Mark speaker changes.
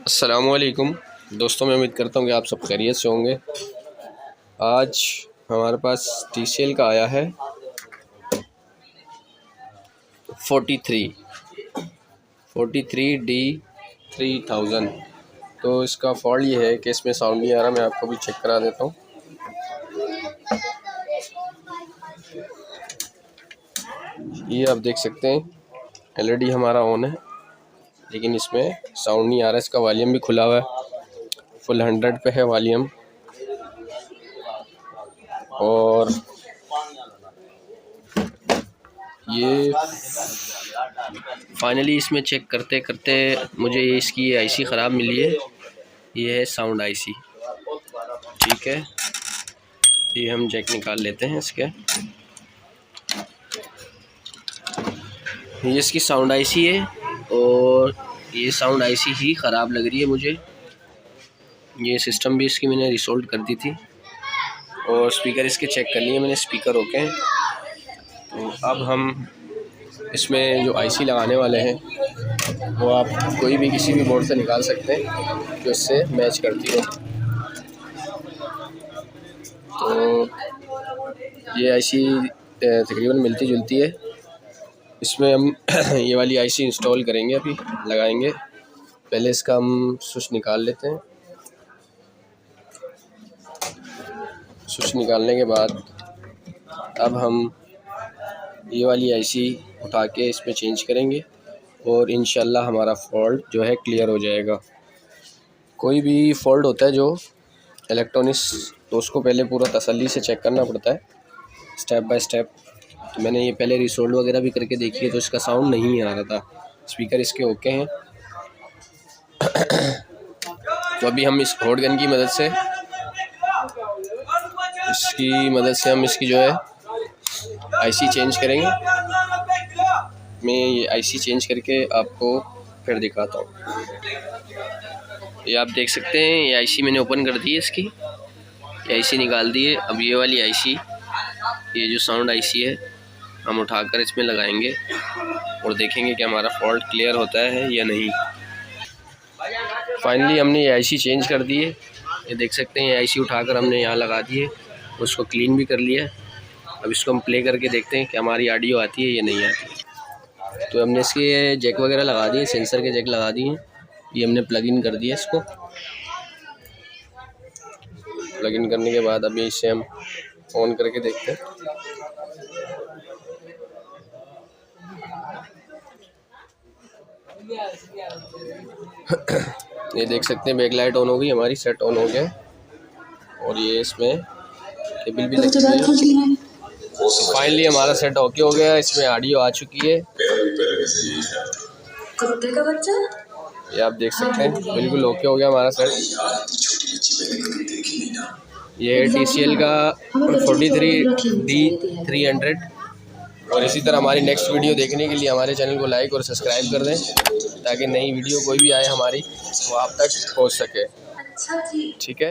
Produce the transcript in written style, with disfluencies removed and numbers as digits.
Speaker 1: अस्सलामुअलैकुम दोस्तों, मैं उम्मीद करता हूँ कि आप सब खैरियत से होंगे। आज हमारे पास TCL का आया है 43D3000। तो इसका फॉल्ट ये है कि इसमें साउंड नहीं आ रहा। मैं आपको भी चेक करा देता हूँ। ये आप देख सकते हैं LED हमारा ऑन है, लेकिन इसमें साउंड नहीं आ रहा। इसका वॉल्यूम भी खुला हुआ है, फुल 100 पे है वॉल्यूम। और ये फाइनली इसमें चेक करते करते मुझे इसकी IC ख़राब मिली है। ये है साउंड IC, ठीक है। ये हम जैक निकाल लेते हैं इसके। ये इसकी साउंड IC है और ये साउंड IC ही ख़राब लग रही है मुझे। ये सिस्टम भी इसकी मैंने रिसोल्व कर दी थी और स्पीकर इसके चेक कर लिए मैंने, स्पीकर ओके हैं। तो अब हम इसमें जो IC लगाने वाले हैं वो आप कोई भी किसी भी बोर्ड से निकाल सकते हैं जो इससे मैच करती हो। तो ये IC तकरीबन मिलती जुलती है। इसमें हम ये वाली IC इंस्टॉल करेंगे, अभी लगाएंगे। पहले इसका हम स्विच निकाल लेते हैं। स्विच निकालने के बाद अब हम ये वाली IC उठा के इसमें चेंज करेंगे और इंशाल्लाह हमारा फॉल्ट जो है क्लियर हो जाएगा। कोई भी फॉल्ट होता है जो इलेक्ट्रॉनिक्स, तो उसको पहले पूरा तसल्ली से चेक करना पड़ता है, स्टेप बाय स्टेप। तो मैंने ये पहले रिसोल्व वगैरह भी करके देखी है, तो इसका साउंड नहीं आ रहा था। स्पीकर इसके ओके हैं। तो अभी हम इस हॉट गन की मदद से हम इसकी जो है IC चेंज करेंगे। मैं ये IC चेंज करके आपको फिर दिखाता हूँ। ये आप देख सकते हैं, ये IC मैंने ओपन कर दी है इसकी, ये IC निकाल दी है। अब ये वाली IC, ये जो साउंड IC है, हम उठाकर इसमें लगाएंगे और देखेंगे कि हमारा फॉल्ट क्लियर होता है या नहीं। फाइनली हमने ये IC चेंज कर दी है। ये देख सकते हैं, ये IC उठाकर हमने यहाँ लगा दी है, उसको क्लीन भी कर लिया है। अब इसको हम प्ले करके देखते हैं कि हमारी ऑडियो आती है या नहीं आती। तो हमने इसके जैक वगैरह लगा दिए, सेंसर के जैक लगा दिए हैं। ये हमने प्लग इन कर दिया इसको। प्लग इन करने के बाद अभी इसे हम ऑन करके देखते हैं। ये देख सकते हैं, बैक लाइट ऑन हो गई हमारी, सेट ऑन हो गया। और ये इसमें केबल भी लगी है। फाइनली हमारा सेट ओके हो गया, इसमें ऑडियो आ चुकी है।
Speaker 2: कुत्ते का बच्चा,
Speaker 1: ये आप देख सकते हैं, बिल्कुल ओके हो गया हमारा सेट। ये है TCL का 43D300। और इसी तरह हमारी नेक्स्ट वीडियो देखने के लिए हमारे चैनल को लाइक और सब्सक्राइब कर दें, ताकि नई वीडियो कोई भी आए हमारी वो आप तक पहुंच सके।
Speaker 2: अच्छा जी,
Speaker 1: ठीक है।